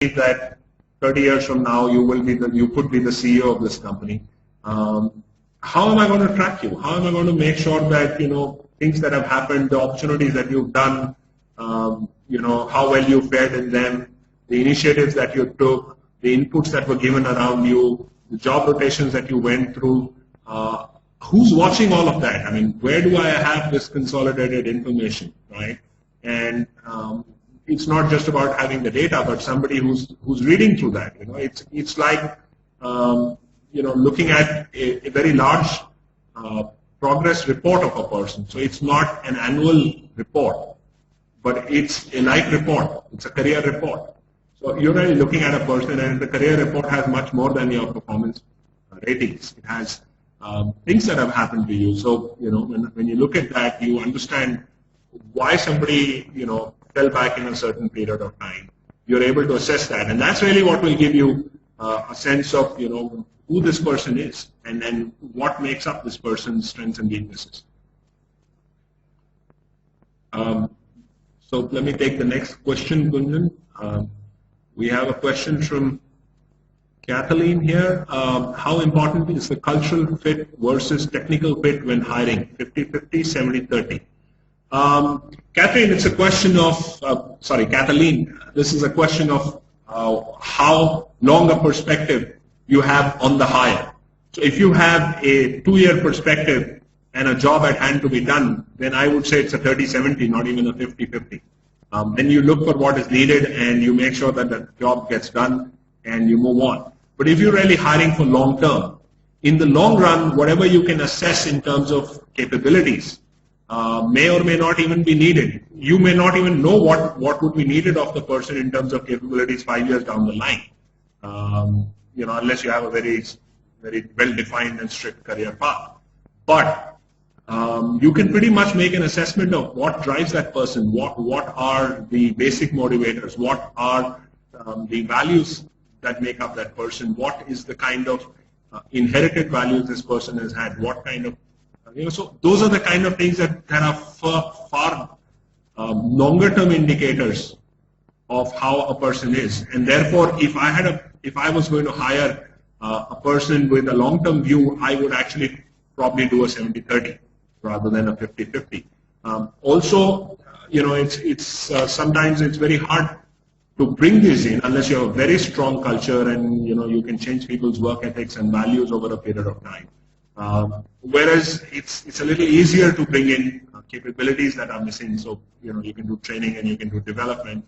that 30 years from now you could be the CEO of this company. How am I going to track you? How am I going to make sure that things that have happened, the opportunities that you've done, how well you fared in them, the initiatives that you took, the inputs that were given around you, the job rotations that you went through. Who's watching all of that? I mean, where do I have this consolidated information, right? And it's not just about having the data, but somebody who's reading through that. It's like looking at a very large progress report of a person. So it's not an annual report, but it's a life report. It's a career report. So you're really looking at a person, and the career report has much more than your performance ratings. It has things that have happened to you. So when you look at that, you understand why somebody fell back in a certain period of time. You're able to assess that, and that's really what will give you a sense of who this person is, and then what makes up this person's strengths and weaknesses. So let me take the next question, Gunjan. We have a question from Kathleen here. How important is the cultural fit versus technical fit when hiring? 50-50, 70-30. Kathleen, it's a question of, Kathleen, this is a question of how long a perspective you have on the hire. So if you have a 2-year perspective and a job at hand to be done, then I would say it's a 30-70, not even a 50-50. Then you look for what is needed and you make sure that the job gets done and you move on. But if you're really hiring for long term, in the long run, whatever you can assess in terms of capabilities may or may not even be needed. You may not even know what would be needed of the person in terms of capabilities 5 years down the line, unless you have a very, very well-defined and strict career path. But you can pretty much make an assessment of what drives that person, what are the basic motivators, what are the values that make up that person, what is the kind of inherited values this person has had, what kind of, so those are the kind of things that are far longer term indicators of how a person is. And therefore, if I was going to hire a person with a long-term view, I would actually probably do a 70-30 rather than a 50-50. Also, sometimes it's very hard to bring this in unless you have a very strong culture and you can change people's work ethics and values over a period of time. Whereas it's a little easier to bring in capabilities that are missing. So you can do training and you can do development.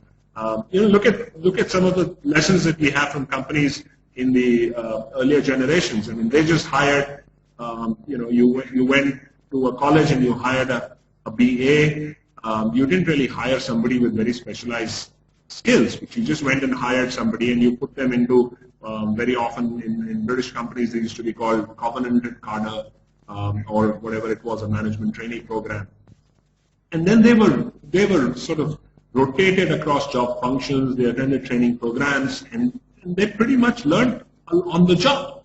Look at some of the lessons that we have from companies in the earlier generations. I mean, they just hired. You went to a college and you hired a BA. You didn't really hire somebody with very specialized skills, but you just went and hired somebody and you put them into, very often in British companies, they used to be called covenanted cadre or whatever it was, a management training program. And then they were sort of rotated across job functions, they attended training programs, and they pretty much learned on the job,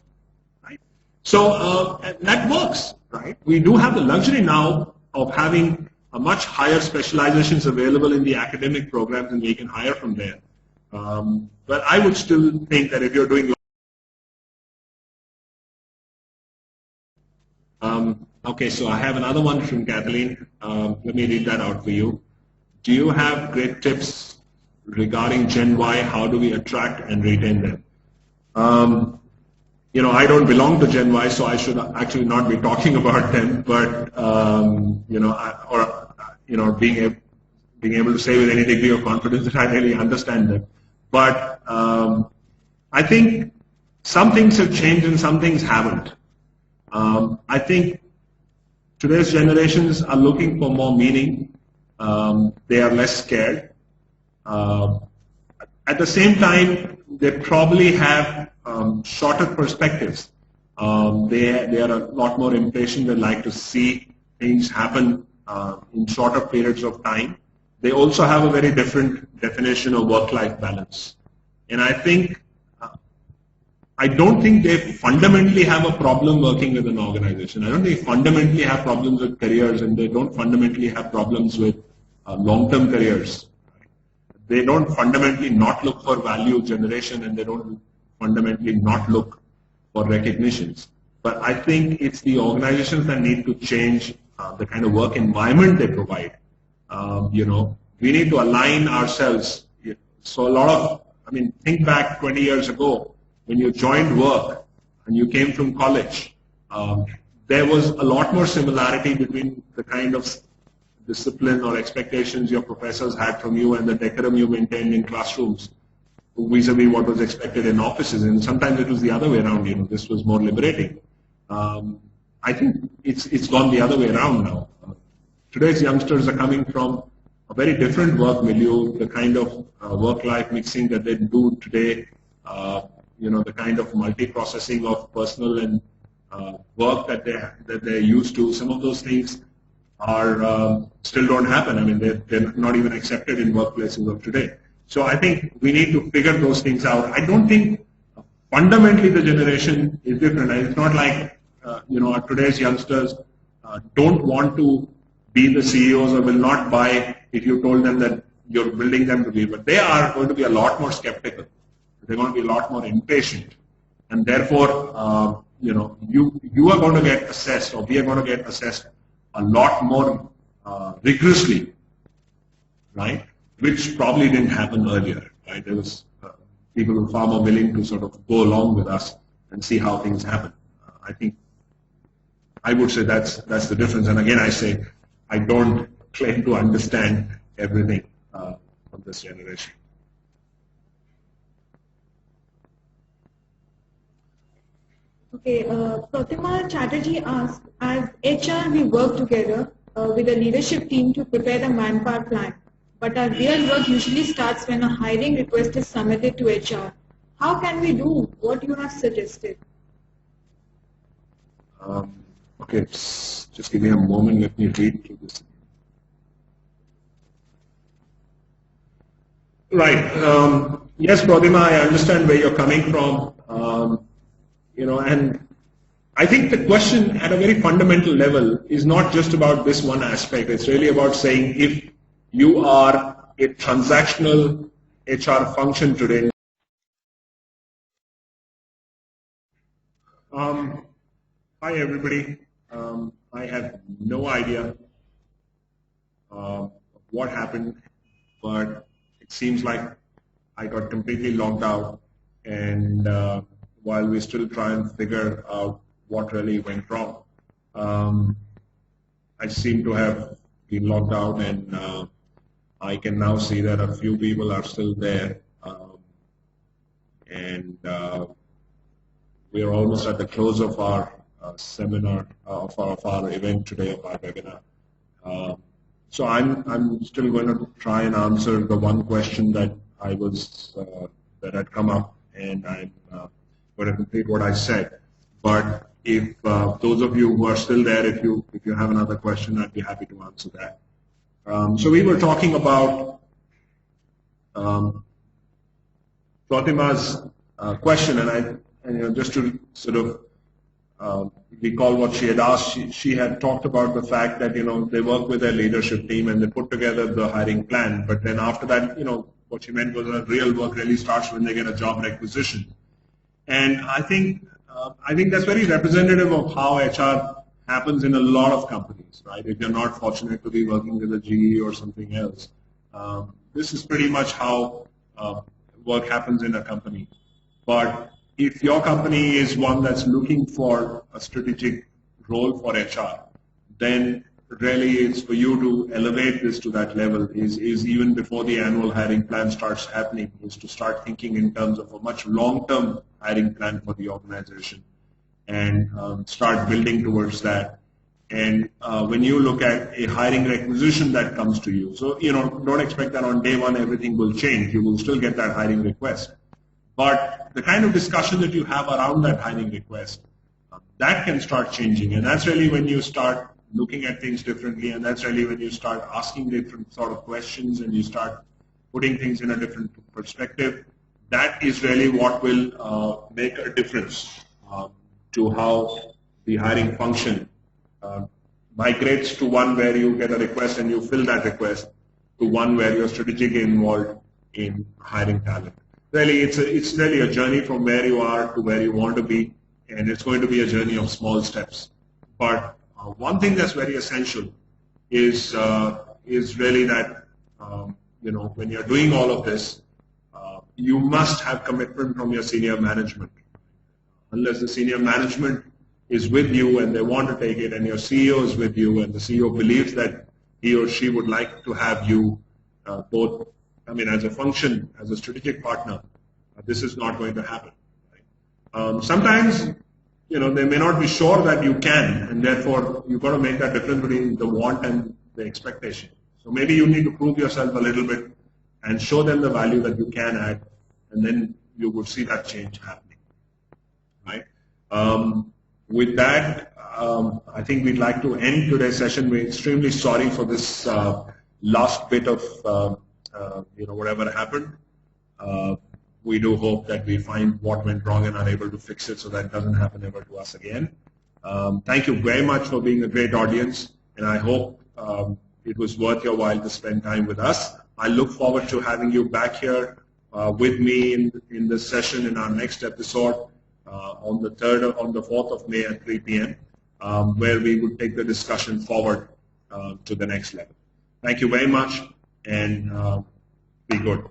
right? So that works, right? We do have the luxury now of having a much higher specializations available in the academic programs, and we can hire from there. But I would still think that if you're doing okay, so I have another one from Kathleen. Let me read that out for you. Do you have great tips regarding Gen Y? How do we attract and retain them? I don't belong to Gen Y, so I should actually not be talking about them. But being able to say with any degree of confidence that I really understand them. But I think some things have changed and some things haven't. I think today's generations are looking for more meaning. They are less scared. At the same time, they probably have shorter perspectives. They are a lot more impatient. They like to see things happen in shorter periods of time. They also have a very different definition of work-life balance. And I don't think they fundamentally have a problem working with an organization. I don't think they fundamentally have problems with careers, and they don't fundamentally have problems with long-term careers. they don't fundamentally not look for value generation, and they don't fundamentally not look for recognitions. But I think it's the organizations that need to change the kind of work environment they provide. We need to align ourselves. So a lot of, think back 20 years ago when you joined work and you came from college. There was a lot more similarity between the kind of discipline or expectations your professors had from you and the decorum you maintained in classrooms vis-a-vis what was expected in offices. And sometimes it was the other way around. This was more liberating. I think it's gone the other way around now. Today's youngsters are coming from a very different work milieu, the kind of work-life mixing that they do today, the kind of multi-processing of personal and work that they're used to. Some of those things are still don't happen. They're not even accepted in workplaces of today. So I think we need to figure those things out. I don't think fundamentally the generation is different. It's not like today's youngsters don't want to be the CEOs or will not buy if you told them that you're building them to be, but they are going to be a lot more skeptical. They're going to be a lot more impatient, and therefore, you are going to get assessed, or we are going to get assessed a lot more rigorously, right? Which probably didn't happen earlier, right? There was people who were far more willing to sort of go along with us and see how things happen. I think I would say that's the difference. And again, I say I don't claim to understand everything from this generation. Okay, Pratima Chatterjee asked, as HR, we work together with a leadership team to prepare the manpower plan. But our real work usually starts when a hiring request is submitted to HR. How can we do what you have suggested? Okay, just give me a moment. Let me read through this. Right. Yes, Pratima, I understand where you're coming from. And I think the question at a very fundamental level is not just about this one aspect. It's really about saying if you are a transactional HR function today. Hi, everybody. I have no idea what happened, but it seems like I got completely logged out, and while we still try and figure out what really went wrong, I seem to have been logged out, and I can now see that a few people are still there, and we are almost at the close of our seminar, of our event today, of our webinar. So I'm still going to try and answer the one question that that had come up, and I'm going to complete what I said. But if those of you who are still there, if you have another question, I'd be happy to answer that. So we were talking about Pratima's question, and just to sort of recall what she had asked, she had talked about the fact that they work with their leadership team and they put together the hiring plan, but then after that, what she meant was that real work really starts when they get a job requisition. And I think that's very representative of how HR happens in a lot of companies, right? If you're not fortunate to be working with a GE or something else, this is pretty much how work happens in a company. But if your company is one that's looking for a strategic role for HR, then really it's for you to elevate this to that level, is even before the annual hiring plan starts happening, is to start thinking in terms of a much long-term hiring plan for the organization and start building towards that. And when you look at a hiring requisition that comes to you, so don't expect that on day one everything will change. You will still get that hiring request. But the kind of discussion that you have around that hiring request, that can start changing. And that's really when you start looking at things differently, and that's really when you start asking different sort of questions and you start putting things in a different perspective. That is really what will make a difference to how the hiring function migrates to one where you get a request and you fill that request, to one where you're strategically involved in hiring talent. Really, it's really a journey from where you are to where you want to be, and it's going to be a journey of small steps. But one thing that's very essential is really that when you're doing all of this, you must have commitment from your senior management. Unless the senior management is with you and they want to take it, and your CEO is with you, and the CEO believes that he or she would like to have you both, as a function, as a strategic partner, this is not going to happen. Right? Sometimes, they may not be sure that you can, and therefore you've got to make that difference between the want and the expectation. So maybe you need to prove yourself a little bit and show them the value that you can add, and then you will see that change happening. Right? With that, I think we'd like to end today's session. We're extremely sorry for this last bit of whatever happened. We do hope that we find what went wrong and are able to fix it so that it doesn't happen ever to us again. Thank you very much for being a great audience, and I hope it was worth your while to spend time with us. I look forward to having you back here with me in this session in our next episode on the 4th of May at 3 p.m. Where we will take the discussion forward to the next level. Thank you very much, and be good.